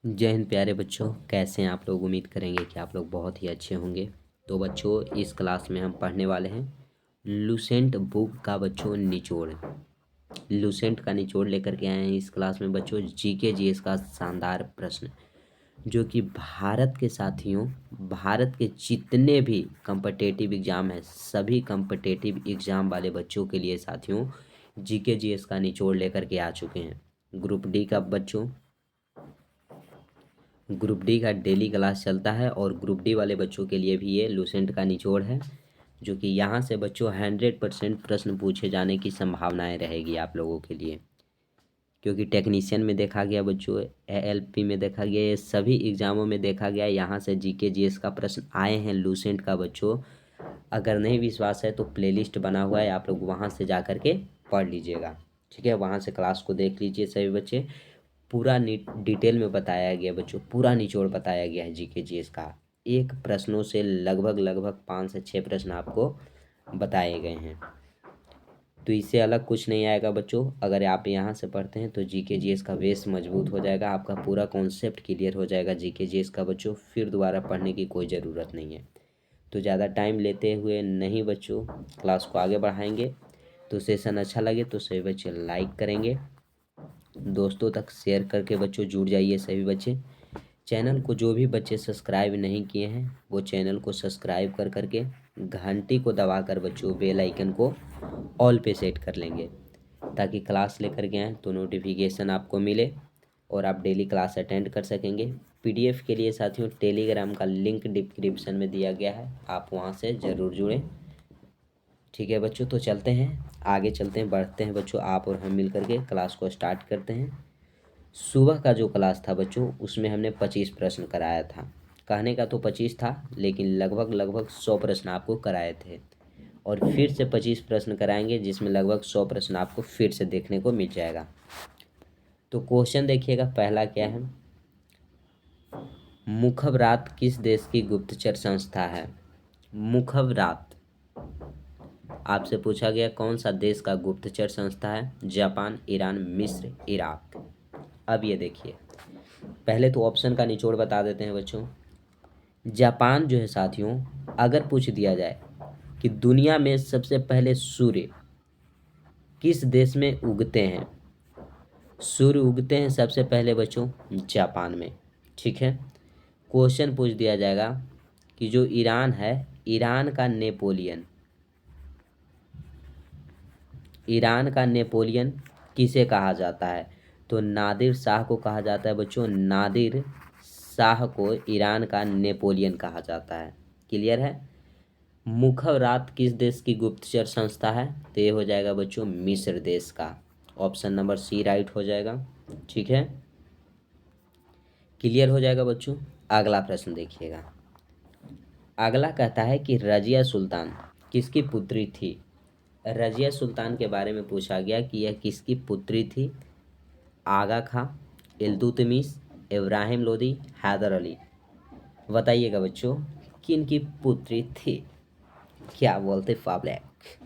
जय हिंद प्यारे बच्चों, कैसे हैं आप लोग। उम्मीद करेंगे कि आप लोग बहुत ही अच्छे होंगे। तो बच्चों, इस क्लास में हम पढ़ने वाले हैं लूसेंट बुक का बच्चों निचोड़। लूसेंट का निचोड़ लेकर के आए हैं इस क्लास में बच्चों जीके जीएस का शानदार प्रश्न, जो कि भारत के साथियों, भारत के जितने भी कम्पिटेटिव एग्ज़ाम हैं, सभी कम्पिटेटिव एग्ज़ाम वाले बच्चों के लिए साथियों जीके जीएस का निचोड़ लेकर के आ चुके हैं। ग्रुप डी का बच्चों, ग्रुप डी का डेली क्लास चलता है और ग्रुप डी वाले बच्चों के लिए भी ये लूसेंट का निचोड़ है, जो कि यहाँ से बच्चों 100% प्रश्न पूछे जाने की संभावनाएं रहेगी आप लोगों के लिए। क्योंकि टेक्नीशियन में देखा गया बच्चों, एएलपी में देखा गया, ये सभी एग्जामों में देखा गया, यहाँ से जीके जीएस का प्रश्न आए हैं लूसेंट का बच्चों। अगर नहीं विश्वास है तो प्लेलिस्ट बना हुआ है, आप लोग वहाँ से जा कर के पढ़ लीजिएगा। ठीक है, वहाँ से क्लास को देख लीजिए सभी बच्चे। पूरा डिटेल में बताया गया बच्चों, पूरा निचोड़ बताया गया है जीके जीएस का। एक प्रश्नों से लगभग 5 से 6 प्रश्न आपको बताए गए हैं। तो इससे अलग कुछ नहीं आएगा बच्चों। अगर आप यहाँ से पढ़ते हैं तो जीके जीएस का बेस मजबूत हो जाएगा, आपका पूरा कॉन्सेप्ट क्लियर हो जाएगा जीके जीएस का बच्चों। फिर दोबारा पढ़ने की कोई ज़रूरत नहीं है। तो ज़्यादा टाइम लेते हुए नहीं बच्चों, क्लास को आगे बढ़ाएंगे। तो सेशन अच्छा लगे तो सभी बच्चे लाइक करेंगे, दोस्तों तक शेयर करके बच्चों जुड़ जाइए सभी बच्चे। चैनल को जो भी बच्चे सब्सक्राइब नहीं किए हैं वो चैनल को सब्सक्राइब कर करके घंटी को दबाकर बच्चों बेल आइकन को ऑल पे सेट कर लेंगे, ताकि क्लास लेकर के आएँ तो नोटिफिकेशन आपको मिले और आप डेली क्लास अटेंड कर सकेंगे। पीडीएफ के लिए साथियों टेलीग्राम का लिंक डिस्क्रिप्शन में दिया गया है, आप वहाँ से ज़रूर जुड़ें। ठीक है बच्चों, तो चलते हैं आगे, चलते हैं, बढ़ते हैं बच्चों। आप और हम मिल करके क्लास को स्टार्ट करते हैं। सुबह का जो क्लास था बच्चों, उसमें हमने 25 प्रश्न कराया था। कहने का तो 25 था, लेकिन लगभग 100 प्रश्न आपको कराए थे। और फिर से 25 प्रश्न कराएंगे, जिसमें लगभग 100 प्रश्न आपको फिर से देखने को मिल जाएगा। तो क्वेश्चन देखिएगा, पहला क्या है, मुखबरात किस देश की गुप्तचर संस्था है। मुखबरात आपसे पूछा गया कौन सा देश का गुप्तचर संस्था है। जापान, ईरान, मिस्र, इराक। अब ये देखिए, पहले तो ऑप्शन का निचोड़ बता देते हैं बच्चों। जापान जो है साथियों, अगर पूछ दिया जाए कि दुनिया में सबसे पहले सूर्य किस देश में उगते हैं, सूर्य उगते हैं सबसे पहले बच्चों जापान में। ठीक है, क्वेश्चन पूछ दिया जाएगा कि जो ईरान है, ईरान का नेपोलियन, ईरान का नेपोलियन किसे कहा जाता है, तो नादिर शाह को कहा जाता है बच्चों। नादिर शाह को ईरान का नेपोलियन कहा जाता है। क्लियर है। मुखबरात किस देश की गुप्तचर संस्था है, तो ये हो जाएगा बच्चों मिस्र देश का। ऑप्शन नंबर सी राइट हो जाएगा। ठीक है, क्लियर हो जाएगा बच्चों। अगला प्रश्न देखिएगा। अगला कहता है कि रजिया सुल्तान किसकी पुत्री थी। रजिया सुल्तान के बारे में पूछा गया कि यह किसकी पुत्री थी। आगा खां, इल्तुतमिश, इब्राहिम लोदी, हैदर अली। बताइएगा बच्चों किन की पुत्री थी। क्या बोलते पब्लिक।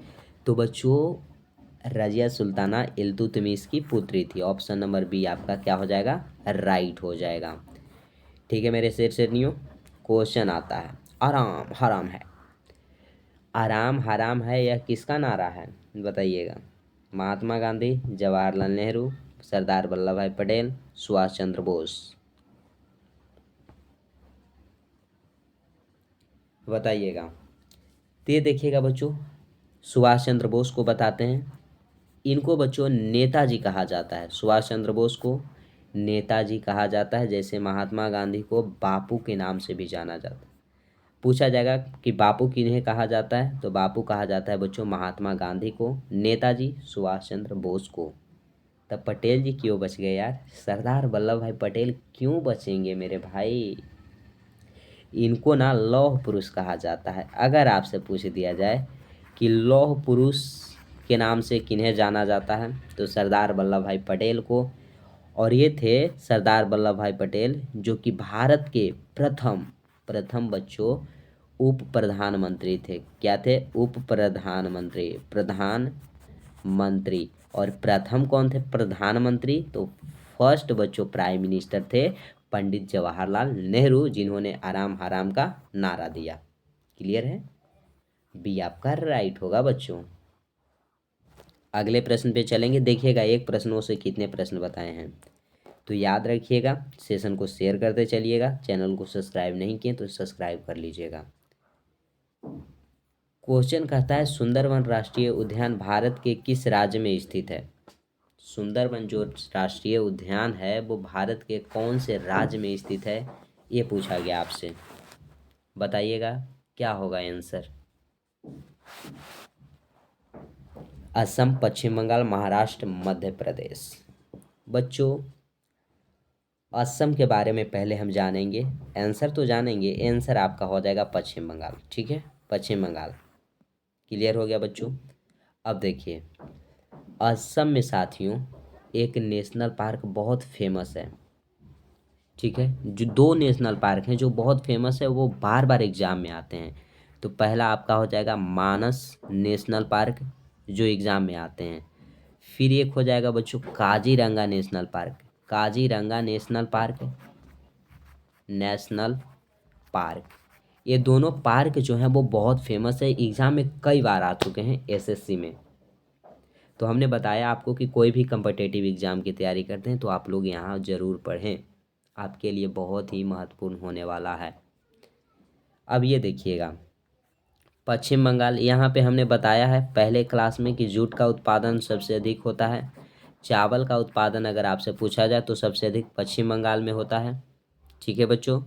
तो बच्चों रजिया सुल्ताना इल्तुतमिश की पुत्री थी। ऑप्शन नंबर बी आपका क्या हो जाएगा, राइट हो जाएगा। ठीक है मेरे शेर शेरनियों, क्वेश्चन आता है, आराम हराम है। आराम हराम है यह किसका नारा है, बताइएगा। महात्मा गांधी, जवाहरलाल नेहरू, सरदार वल्लभ भाई पटेल, सुभाष चंद्र बोस। बताइएगा। तो ये देखिएगा बच्चों, सुभाष चंद्र बोस को बताते हैं। इनको बच्चों नेताजी कहा जाता है। सुभाष चंद्र बोस को नेताजी कहा जाता है, जैसे महात्मा गांधी को बापू के नाम से भी जाना जाता है। पूछा जाएगा कि बापू किन्हें कहा जाता है, तो बापू कहा जाता है बच्चों महात्मा गांधी को, नेताजी सुभाष चंद्र बोस को। तब पटेल जी क्यों बच गए यार, सरदार वल्लभ भाई पटेल क्यों बचेंगे मेरे भाई। इनको ना लौह पुरुष कहा जाता है। अगर आपसे पूछ दिया जाए कि लौह पुरुष के नाम से किन्हें जाना जाता है, तो सरदार वल्लभ भाई पटेल को। और ये थे सरदार वल्लभ भाई पटेल, जो कि भारत के प्रथम प्रथम बच्चों उप प्रधानमंत्री थे। क्या थे, उप प्रधानमंत्री, प्रधानमंत्री। और प्रथम कौन थे प्रधानमंत्री, तो फर्स्ट बच्चों प्राइम मिनिस्टर थे पंडित जवाहरलाल नेहरू, जिन्होंने आराम हराम का नारा दिया। क्लियर है? बी आपका राइट होगा बच्चों। अगले प्रश्न पे चलेंगे। देखिएगा एक प्रश्नों से कितने प्रश्न बताए हैं, तो याद रखिएगा। सेशन को शेयर करते चलिएगा। चैनल को सब्सक्राइब नहीं किए तो सब्सक्राइब कर लीजिएगा। क्वेश्चन कहता है सुंदरवन राष्ट्रीय उद्यान भारत के किस राज्य में स्थित है? सुंदरवन जो राष्ट्रीय उद्यान है वो भारत के कौन से राज्य में स्थित है, ये पूछा गया आपसे। बताइएगा क्या होगा आंसर। असम, पश्चिम बंगाल, महाराष्ट्र, मध्य प्रदेश। बच्चों असम के बारे में पहले हम जानेंगे। आंसर तो जानेंगे, आंसर आपका हो जाएगा पश्चिम बंगाल। ठीक है, पश्चिम बंगाल। क्लियर हो गया बच्चों। अब देखिए असम में साथियों एक नेशनल पार्क बहुत फेमस है। ठीक है, जो दो नेशनल पार्क हैं जो बहुत फेमस है, वो बार बार एग्जाम में आते हैं। तो पहला आपका हो जाएगा मानस नेशनल पार्क, जो एग्जाम में आते हैं। फिर एक हो जाएगा बच्चों Kaziranga national park. Kaziranga national park, national park, ये दोनों पार्क जो हैं वो बहुत फेमस है, एग्जाम में कई बार आ चुके हैं एसएससी में। तो हमने बताया आपको कि कोई भी कम्पिटिटिव एग्ज़ाम की तैयारी करते हैं तो आप लोग यहाँ ज़रूर पढ़ें, आपके लिए बहुत ही महत्वपूर्ण होने वाला है। अब ये देखिएगा पश्चिम बंगाल, यहाँ पे हमने बताया है पहले क्लास में कि जूट का उत्पादन सबसे अधिक होता है। चावल का उत्पादन अगर आपसे पूछा जाए तो सबसे अधिक पश्चिम बंगाल में होता है। ठीक है बच्चों।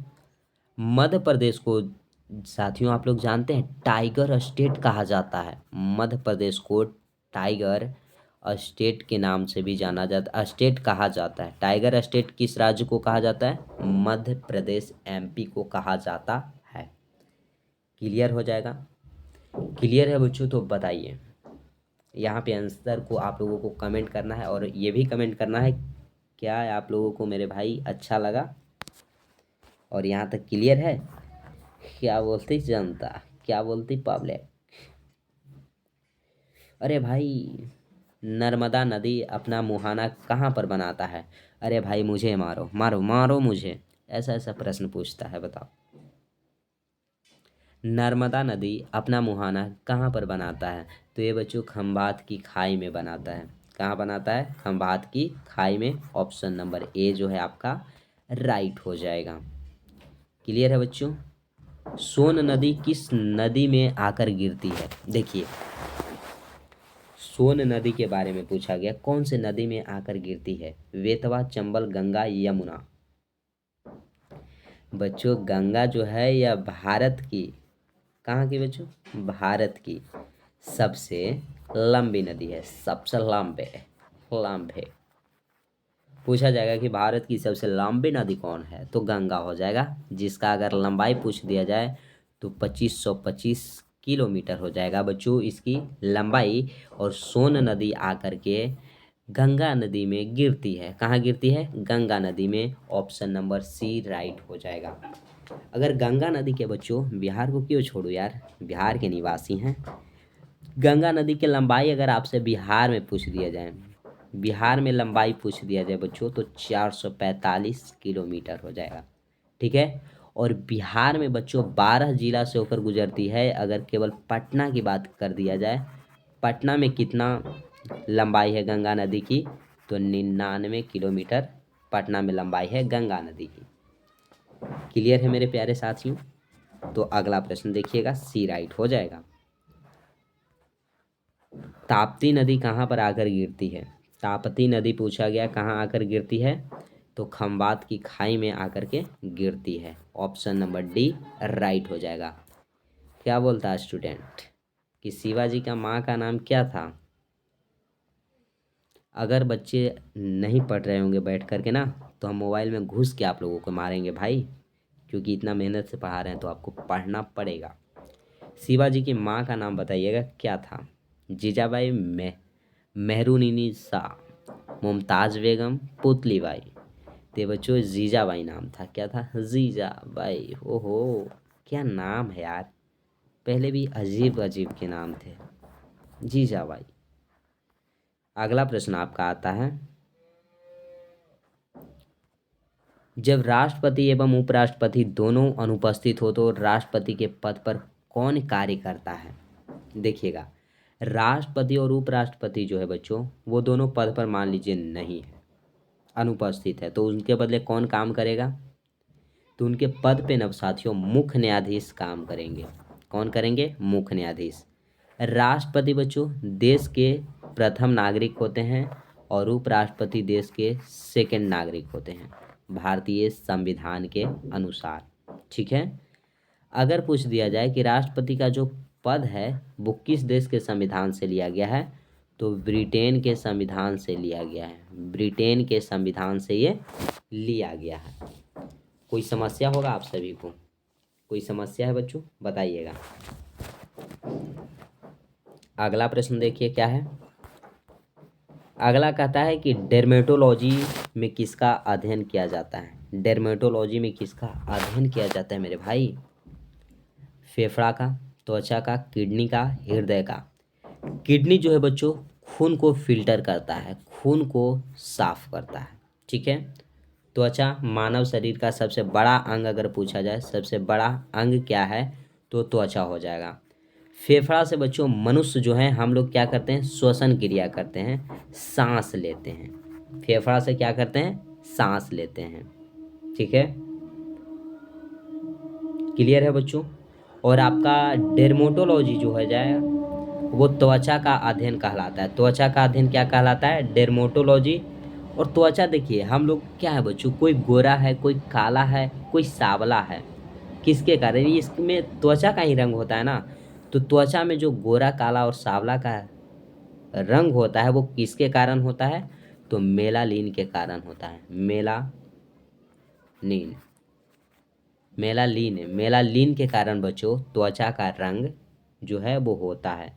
मध्य प्रदेश को साथियों आप लोग जानते हैं टाइगर स्टेट कहा जाता है। मध्य प्रदेश को टाइगर स्टेट के नाम से भी जाना जाता, स्टेट कहा जाता है। टाइगर स्टेट किस राज्य को कहा जाता है? मध्य प्रदेश, एमपी को कहा जाता है। क्लियर हो जाएगा। क्लियर है बच्चों? तो बताइए यहाँ पे आंसर को आप लोगों को कमेंट करना है, और ये भी कमेंट करना है क्या आप लोगों को मेरे भाई अच्छा लगा और यहाँ तक क्लियर है। क्या बोलती जनता, क्या बोलती पब्लिक? अरे भाई नर्मदा नदी अपना मुहाना कहाँ पर बनाता है? अरे भाई मुझे मारो मारो मारो मुझे, ऐसा ऐसा प्रश्न पूछता है, बताओ। नर्मदा नदी अपना मुहाना कहाँ पर बनाता है? तो ये बच्चों खंभात की खाई में बनाता है। कहाँ बनाता है? खंभात की खाई में। ऑप्शन नंबर ए जो है आपका राइट हो जाएगा। क्लियर है बच्चों। सोन नदी किस नदी में आकर गिरती है? देखिए सोन नदी के बारे में पूछा गया, कौन से नदी में आकर गिरती है? बेतवा, चंबल, गंगा, यमुना। बच्चों गंगा जो है यह भारत की, कहाँ की बच्चों? भारत की सबसे लंबी नदी है, सबसे लंबे लंबे। पूछा जाएगा कि भारत की सबसे लंबी नदी कौन है, तो गंगा हो जाएगा, जिसका अगर लंबाई पूछ दिया जाए तो 2525 किलोमीटर हो जाएगा बच्चों इसकी लंबाई। और सोन नदी आकर के गंगा नदी में गिरती है। कहाँ गिरती है? गंगा नदी में। ऑप्शन नंबर सी राइट हो जाएगा। अगर गंगा नदी के बच्चों, बिहार को क्यों छोड़ो यार, बिहार के निवासी हैं। गंगा नदी की लंबाई अगर आपसे बिहार में पूछ दिया जाए, बिहार में लंबाई पूछ दिया जाए बच्चों, तो 445 किलोमीटर हो जाएगा। ठीक है। और बिहार में बच्चों 12 जिला से होकर गुजरती है। अगर केवल पटना की बात कर दिया जाए, पटना में कितना लंबाई है गंगा नदी की? तो 99 किलोमीटर पटना में लंबाई है गंगा नदी की। क्लियर है मेरे प्यारे साथियों। तो अगला प्रश्न देखिएगा, सी राइट हो जाएगा। ताप्ती नदी कहाँ पर आकर गिरती है? ताप्ती नदी पूछा गया कहाँ आकर गिरती है, तो खंबात की खाई में आकर के गिरती है। ऑप्शन नंबर डी राइट हो जाएगा। क्या बोलता है स्टूडेंट कि शिवाजी का माँ का नाम क्या था? अगर बच्चे नहीं पढ़ रहे होंगे बैठ करके ना, तो हम मोबाइल में घुस के आप लोगों को मारेंगे भाई, क्योंकि इतना मेहनत से पढ़ा रहे हैं तो आपको पढ़ना पड़ेगा। शिवाजी की माँ का नाम बताइएगा क्या था? जीजाबाई, मेहरुनिसा, मुमताज़ बेगम, पुतली बाई। तो बच्चों जीजाबाई नाम था। क्या था? जीजाबाई। ओहो क्या नाम है यार, पहले भी अजीब अजीब के नाम थे। जीजाबाई। अगला प्रश्न आपका आता है, जब राष्ट्रपति एवं उपराष्ट्रपति दोनों अनुपस्थित हो तो राष्ट्रपति के पद पर कौन कार्य करता है? देखिएगा, राष्ट्रपति और उपराष्ट्रपति जो है बच्चों, वो दोनों पद पर मान लीजिए नहीं है, अनुपस्थित है, तो उनके बदले कौन काम करेगा? तो उनके पद पे नव साथियों मुख्य न्यायाधीश काम करेंगे। कौन करेंगे? मुख्य न्यायाधीश। राष्ट्रपति बच्चों देश के प्रथम नागरिक होते हैं और उपराष्ट्रपति देश के सेकंड नागरिक होते हैं भारतीय संविधान के अनुसार। ठीक है। अगर पूछ दिया जाए कि राष्ट्रपति का जो पद है वो किस देश के संविधान से लिया गया है, तो ब्रिटेन के संविधान से लिया गया है। ब्रिटेन के संविधान से ये लिया गया है। कोई समस्या होगा आप सभी को? कोई समस्या है बच्चों? बताइएगा। अगला प्रश्न देखिए क्या है। अगला कहता है कि डर्मेटोलॉजी में किसका अध्ययन किया जाता है? डर्मेटोलॉजी में किसका अध्ययन किया जाता है मेरे भाई? फेफड़ा का, त्वचा का, किडनी का, हृदय का। किडनी जो है बच्चों खून को फिल्टर करता है, खून को साफ करता है। ठीक है। त्वचा मानव शरीर का सबसे बड़ा अंग अगर पूछा जाए, सबसे बड़ा अंग क्या है, तो त्वचा हो जाएगा। फेफड़ा से बच्चों मनुष्य जो है हम लोग क्या करते हैं? श्वसन क्रिया करते हैं, सांस लेते हैं। फेफड़ा से क्या करते हैं? सांस लेते हैं। ठीक है, क्लियर है बच्चों? और आपका डेर्मेटोलॉजी जो है जाए वो त्वचा का अध्ययन कहलाता है। त्वचा का अध्ययन क्या कहलाता है? डेर्मेटोलॉजी। और त्वचा देखिए हम लोग क्या है बच्चों, कोई गोरा है, कोई काला है, कोई सांवला है। किसके कारण? इसमें त्वचा का ही रंग होता है ना। तो त्वचा में जो गोरा, काला और सांवला का रंग होता है वो किसके कारण होता है? तो मेलानिन के कारण होता है। मेलानिन, मेलानिन के कारण बच्चों त्वचा का रंग जो है वो होता है।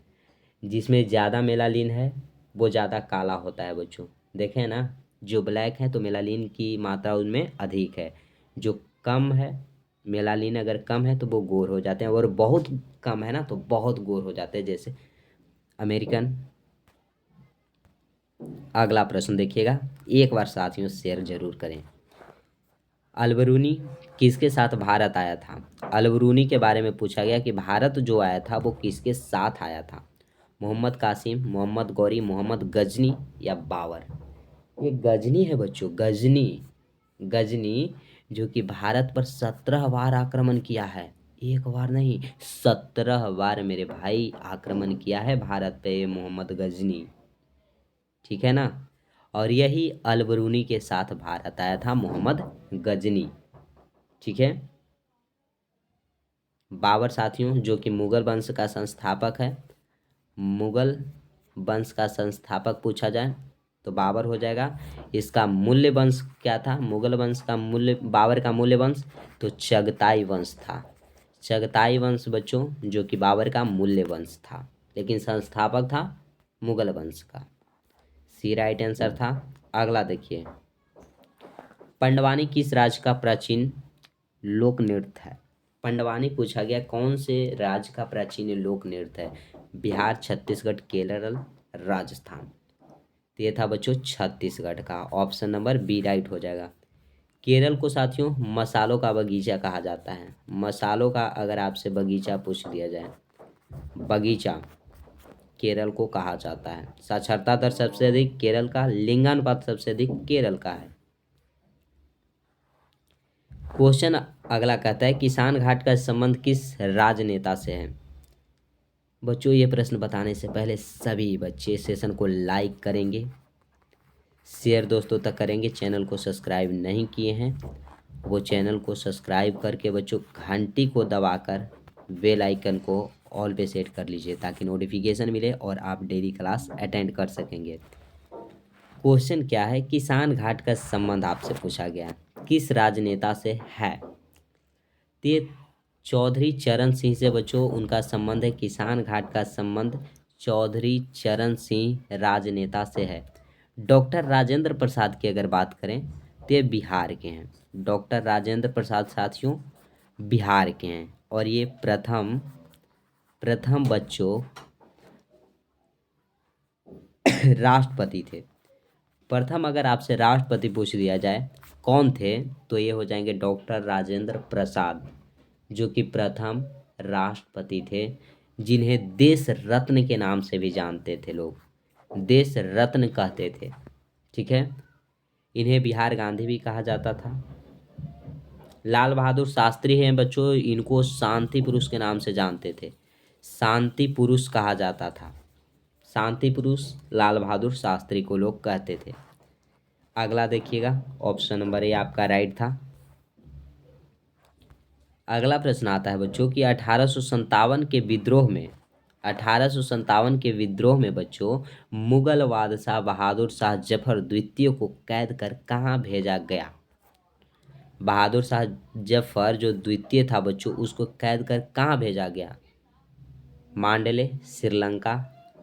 जिसमें ज़्यादा मेलानिन है वो ज़्यादा काला होता है बच्चों। देखें ना, जो ब्लैक है तो मेलानिन की मात्रा उनमें अधिक है। जो कम है, मेलानिन अगर कम है तो वो गोर हो जाते हैं, और बहुत कम है ना तो बहुत गोर हो जाते हैं, जैसे अमेरिकन। अगला प्रश्न देखिएगा, एक बार साथियों शेयर जरूर करें। अलबरूनी किसके साथ भारत आया था? अलबरूनी के बारे में पूछा गया कि भारत जो आया था वो किसके साथ आया था? मोहम्मद कासिम, मोहम्मद गौरी, मोहम्मद गजनी या बाबर? ये गजनी है बच्चों, गजनी। गजनी जो कि भारत पर 17 बार आक्रमण किया है। एक बार नहीं, 17 बार मेरे भाई आक्रमण किया है भारत पे ये मोहम्मद गजनी। ठीक है ना। और यही अलबरूनी के साथ भारत आया था मोहम्मद गजनी। ठीक है। बाबर साथियों जो कि मुगल वंश का संस्थापक है, मुगल वंश का संस्थापक पूछा जाए तो बाबर हो जाएगा। इसका मूल्य वंश क्या था? मुगल वंश का मूल्य, बाबर का मूल्य वंश तो चगताई वंश था। चगताई वंश बच्चों जो कि बाबर का मूल्य वंश था, लेकिन संस्थापक था मुगल वंश का। सी राइट आंसर था। अगला देखिए, पंडवानी किस राज्य का प्राचीन लोक नृत्य है? पंडवानी पूछा गया कौन से राज्य का प्राचीन लोक नृत्य है? बिहार, छत्तीसगढ़, केरल, राजस्थान। तो ये था बच्चों छत्तीसगढ़ का। ऑप्शन नंबर बी राइट हो जाएगा। केरल को साथियों मसालों का बगीचा कहा जाता है। मसालों का अगर आपसे बगीचा पूछ दिया जाए, बगीचा केरल को कहा जाता है। साक्षरता दर सबसे अधिक केरल का, लिंगानुपात सबसे अधिक केरल का है। क्वेश्चन अगला कहता है किसान घाट का संबंध किस राजनेता से है? बच्चों ये प्रश्न बताने से पहले सभी बच्चे सेशन को लाइक करेंगे, शेयर दोस्तों तक करेंगे। चैनल को सब्सक्राइब नहीं किए हैं वो चैनल को सब्सक्राइब करके बच्चों घंटी को दबाकर बेल आइकन को ऑल पे सेट कर लीजिए ताकि नोटिफिकेशन मिले और आप डेली क्लास अटेंड कर सकेंगे। क्वेश्चन क्या है? किसान घाट का संबंध आपसे पूछा गया किस राजनेता से है? तो ये चौधरी चरण सिंह से बच्चों उनका संबंध है। किसान घाट का संबंध चौधरी चरण सिंह राजनेता से है। डॉक्टर राजेंद्र प्रसाद की अगर बात करें तो ये बिहार के हैं। डॉक्टर राजेंद्र प्रसाद साथियों बिहार के हैं और ये प्रथम बच्चों राष्ट्रपति थे। प्रथम अगर आपसे राष्ट्रपति पूछ दिया जाए कौन थे, तो ये हो जाएंगे डॉक्टर राजेंद्र प्रसाद, जो कि प्रथम राष्ट्रपति थे, जिन्हें देश रत्न के नाम से भी जानते थे लोग, देश रत्न कहते थे। ठीक है, इन्हें बिहार गांधी भी कहा जाता था। लाल बहादुर शास्त्री हैं बच्चों, इनको शांति पुरुष के नाम से जानते थे, शांति पुरुष कहा जाता था, शांति पुरुष लाल बहादुर शास्त्री को लोग कहते थे। अगला देखिएगा, ऑप्शन नंबर ए आपका राइट था। अगला प्रश्न आता है बच्चों कि 1857 के विद्रोह में, 1857 के विद्रोह में बच्चों मुगल बादशाह बहादुर शाह जफर द्वितीय को कैद कर कहाँ भेजा गया। बहादुर शाह जफर जो द्वितीय था बच्चों, उसको कैद कर कहाँ भेजा गया। मांडले, श्रीलंका,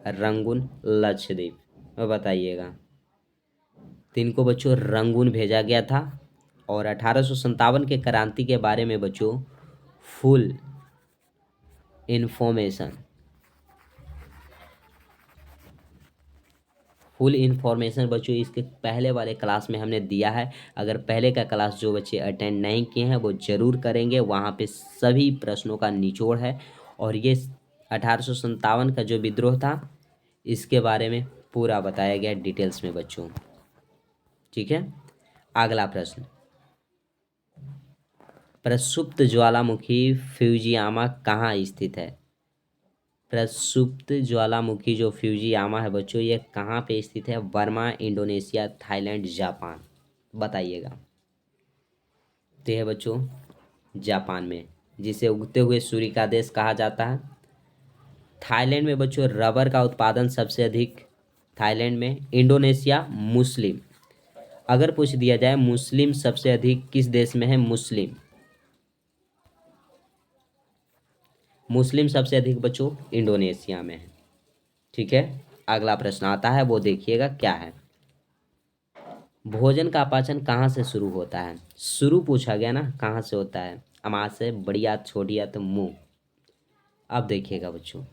रंगून, लक्षद्वीप, बताइएगा। तो इनको बच्चों रंगून भेजा गया था। और 1857 के क्रांति के बारे में बच्चों फुल इंफॉर्मेशन, फुल इंफॉर्मेशन बच्चों इसके पहले वाले क्लास में हमने दिया है। अगर पहले का क्लास जो बच्चे अटेंड नहीं किए हैं वो ज़रूर करेंगे, वहाँ पे सभी प्रश्नों का निचोड़ है। और ये 1857 का जो विद्रोह था इसके बारे में पूरा बताया गया डिटेल्स में बच्चों। ठीक है, अगला प्रश्न, प्रसुप्त ज्वालामुखी फ्यूजियामा कहाँ स्थित है। प्रसुप्त ज्वालामुखी जो फ्यूजियामा है बच्चों, ये कहाँ पे स्थित है। बर्मा, इंडोनेशिया, थाईलैंड, जापान, बताइएगा। तो है बच्चों जापान में, जिसे उगते हुए सूर्य का देश कहा जाता है। थाईलैंड में बच्चों रबर का उत्पादन सबसे अधिक, थाईलैंड में। इंडोनेशिया, मुस्लिम, अगर पूछ दिया जाए मुस्लिम सबसे अधिक किस देश में है, मुस्लिम, मुस्लिम सबसे अधिक बच्चों इंडोनेशिया में है। ठीक है, अगला प्रश्न आता है, वो देखिएगा क्या है। भोजन का पाचन कहाँ से शुरू होता है। शुरू पूछा गया ना, कहाँ से होता है। अमाशय, बड़ी आंत, छोटी आंत, मुंह। अब देखिएगा बच्चों,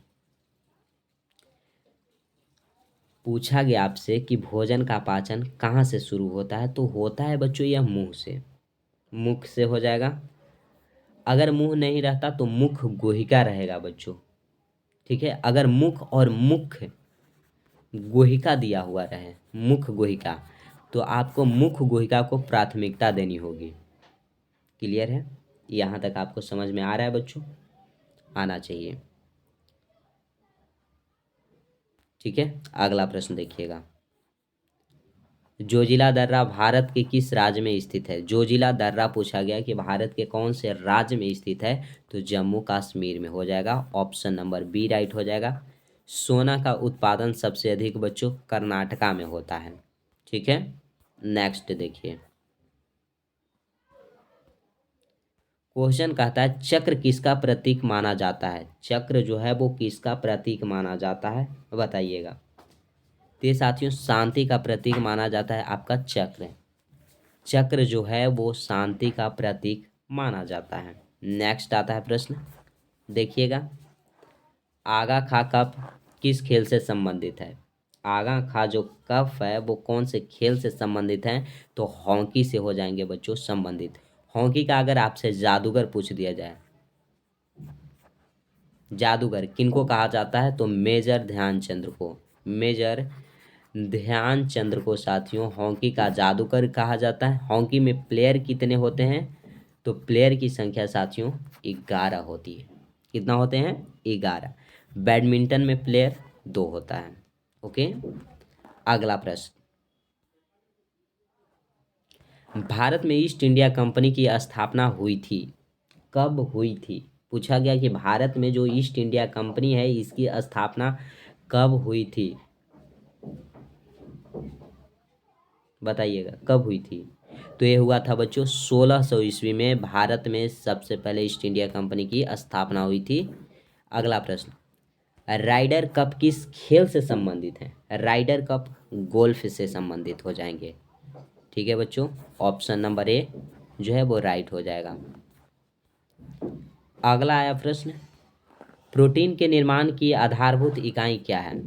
पूछा गया आपसे कि भोजन का पाचन कहाँ से शुरू होता है, तो होता है बच्चों यह मुंह से, मुख से हो जाएगा। अगर मुंह नहीं रहता तो मुख गुहिका रहेगा बच्चों। ठीक है, अगर मुख और मुख गुहिका दिया हुआ रहे, मुख गुहिका, तो आपको मुख गुहिका को प्राथमिकता देनी होगी। क्लियर है, यहाँ तक आपको समझ में आ रहा है बच्चों, आना चाहिए। ठीक है, अगला प्रश्न देखिएगा, जोजिला दर्रा भारत के किस राज्य में स्थित है। जोजिला दर्रा पूछा गया कि भारत के कौन से राज्य में स्थित है, तो जम्मू कश्मीर में हो जाएगा, ऑप्शन नंबर बी राइट हो जाएगा। सोना का उत्पादन सबसे अधिक बच्चों कर्नाटका में होता है। ठीक है, नेक्स्ट देखिए, क्वेश्चन कहता है चक्र किसका प्रतीक माना जाता है। चक्र जो है वो किसका प्रतीक माना जाता है, बताइएगा। तो ये साथियों शांति का प्रतीक माना जाता है आपका चक्र, चक्र जो है वो शांति का प्रतीक माना जाता है। नेक्स्ट आता है प्रश्न, देखिएगा, आगा खा कप किस खेल से संबंधित है। आगा खा जो कप है वो कौन से खेल से संबंधित है, तो हॉकी से हो जाएंगे बच्चों संबंधित। हॉकी का अगर आपसे जादूगर पूछ दिया जाए, जादूगर किनको कहा जाता है, तो मेजर ध्यानचंद्र को, मेजर ध्यानचंद्र को साथियों हॉकी का जादूगर कहा जाता है। हॉकी में प्लेयर कितने होते हैं, तो प्लेयर की संख्या साथियों 11 होती है। कितना होते हैं, 11। बैडमिंटन में प्लेयर 2 होता है। ओके, अगला प्रश्न, भारत में ईस्ट इंडिया कंपनी की स्थापना हुई थी, कब हुई थी। पूछा गया कि भारत में जो ईस्ट इंडिया कंपनी है इसकी स्थापना कब हुई थी, बताइएगा कब हुई थी। तो ये हुआ था बच्चों 1600 ईस्वी में, भारत में सबसे पहले ईस्ट इंडिया कंपनी की स्थापना हुई थी। अगला प्रश्न, राइडर कप किस खेल से संबंधित है। राइडर कप गोल्फ से संबंधित हो जाएंगे। ठीक है बच्चों, ऑप्शन नंबर ए जो है वो राइट हो जाएगा। अगला आया प्रश्न, प्रोटीन के निर्माण की आधारभूत इकाई क्या है।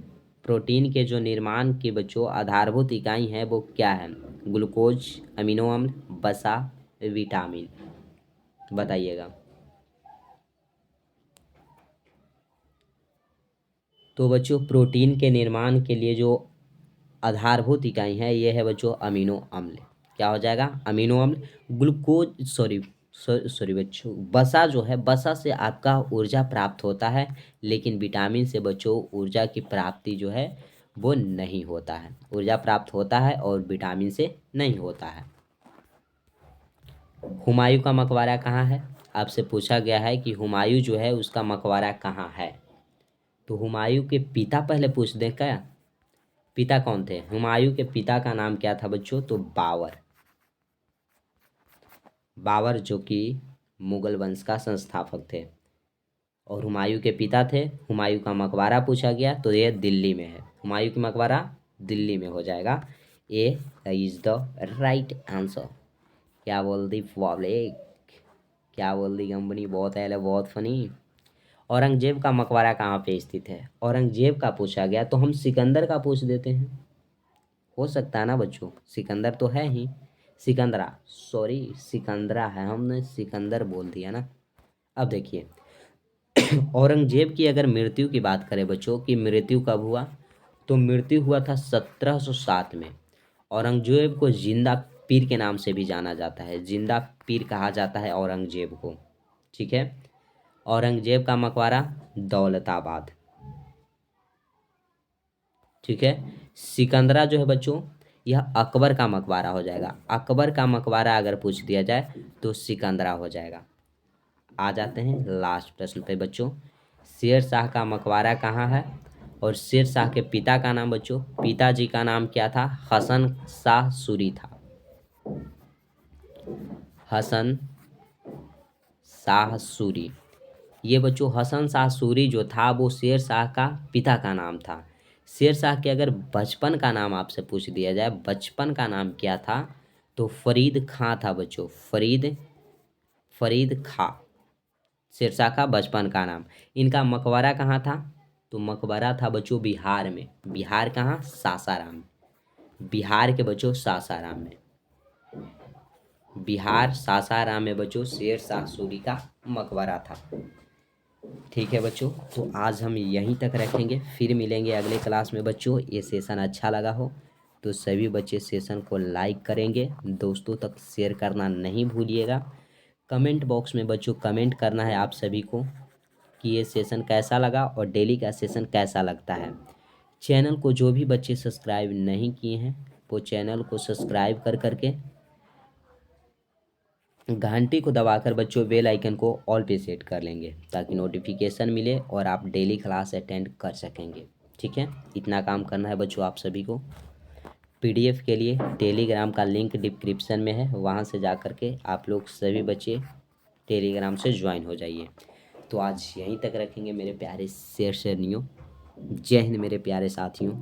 प्रोटीन के जो निर्माण की बच्चों आधारभूत इकाई है वो क्या है? ग्लूकोज, अमीनो अम्ल, वसा, विटामिन। बताइएगा। तो बच्चों प्रोटीन के निर्माण के लिए जो आधारभूत इकाई है ये है बच्चों अमीनो अम्ल। क्या हो जाएगा? अमीनो अम्ल। ग्लूकोज सॉरी सॉरी बच्चों, वसा जो है, वसा से आपका ऊर्जा प्राप्त होता है, लेकिन विटामिन से बच्चों ऊर्जा की प्राप्ति जो है वो नहीं होता है। ऊर्जा प्राप्त होता है और विटामिन से नहीं होता है। हुमायूं का मकबरा कहाँ है? आपसे पूछा गया है कि हुमायूं जो है उसका मकबरा कहाँ है। तो हुमायूं के पिता पहले पूछ दें क्या? पिता कौन थे? हुमायूं के पिता का नाम क्या था बच्चों? तो बाबर। बाबर जो कि मुगल वंश का संस्थापक थे। और हुमायूं के पिता थे। हुमायूं का मकबरा पूछा गया तो ये दिल्ली में है। हुमायूं का मकबरा दिल्ली में हो जाएगा। ए इज द राइट आंसर। क्या बोल दी पब्लिक? क्या बोल दी कंपनी? बहुत है, बहुत फनी। औरंगजेब का मकबरा कहाँ पे स्थित है? औरंगजेब का पूछा गया तो हम सिकंदर का पूछ देते हैं। हो सकता है ना बच्चों? सिकंदर तो है ही। सिकंदरा सॉरी सिकंदरा है, हमने सिकंदर बोल दिया ना। अब देखिए औरंगजेब की अगर मृत्यु की बात करें बच्चों की मृत्यु कब हुआ, तो मृत्यु हुआ था 1707 में। औरंगजेब को जिंदा पीर के नाम से भी जाना जाता है। जिंदा पीर कहा जाता है औरंगजेब को। ठीक है। औरंगजेब का मकबरा दौलताबाद। ठीक है। सिकंदरा जो है बच्चों यह अकबर का मकबरा हो जाएगा। अकबर का मकबरा अगर पूछ दिया जाए तो सिकंदरा हो जाएगा। आ जाते हैं लास्ट प्रश्न पे बच्चों। शेर शाह का मकबरा कहाँ है? और शेर शाह के पिता का नाम बच्चों, पिताजी का नाम क्या था? हसन शाह सूरी था। हसन शाह सूरी। ये बच्चों हसन शाह सूरी जो था वो शेर शाह का पिता का नाम था। शेर शाह के अगर बचपन का नाम आपसे पूछ दिया जाए, बचपन का नाम क्या था, तो फरीद खां था बच्चों। फरीद फरीद खां शेर शाह का बचपन का नाम। इनका मकबरा कहाँ था? तो मकबरा था बच्चों बिहार में। बिहार कहाँ? सासाराम। बिहार के बच्चों सासाराम में। बिहार सासाराम में बच्चों शेर शाह सूरी का मकबरा था। ठीक है बच्चों, तो आज हम यहीं तक रखेंगे, फिर मिलेंगे अगले क्लास में बच्चों। ये सेशन अच्छा लगा हो तो सभी बच्चे सेशन को लाइक करेंगे, दोस्तों तक शेयर करना नहीं भूलिएगा। कमेंट बॉक्स में बच्चों कमेंट करना है आप सभी को कि ये सेशन कैसा लगा और डेली का सेशन कैसा लगता है। चैनल को जो भी बच्चे सब्सक्राइब नहीं किए हैं वो चैनल को सब्सक्राइब कर करके घंटी को दबाकर बच्चों बेल आइकन को ऑल पे सेट कर लेंगे ताकि नोटिफिकेशन मिले और आप डेली क्लास अटेंड कर सकेंगे। ठीक है, इतना काम करना है बच्चों आप सभी को। पीडीएफ के लिए टेलीग्राम का लिंक डिस्क्रिप्शन में है, वहाँ से जा कर के आप लोग सभी बच्चे टेलीग्राम से ज्वाइन हो जाइए। तो आज यहीं तक रखेंगे मेरे प्यारे शेरनियों। जय हिंद मेरे प्यारे साथियों।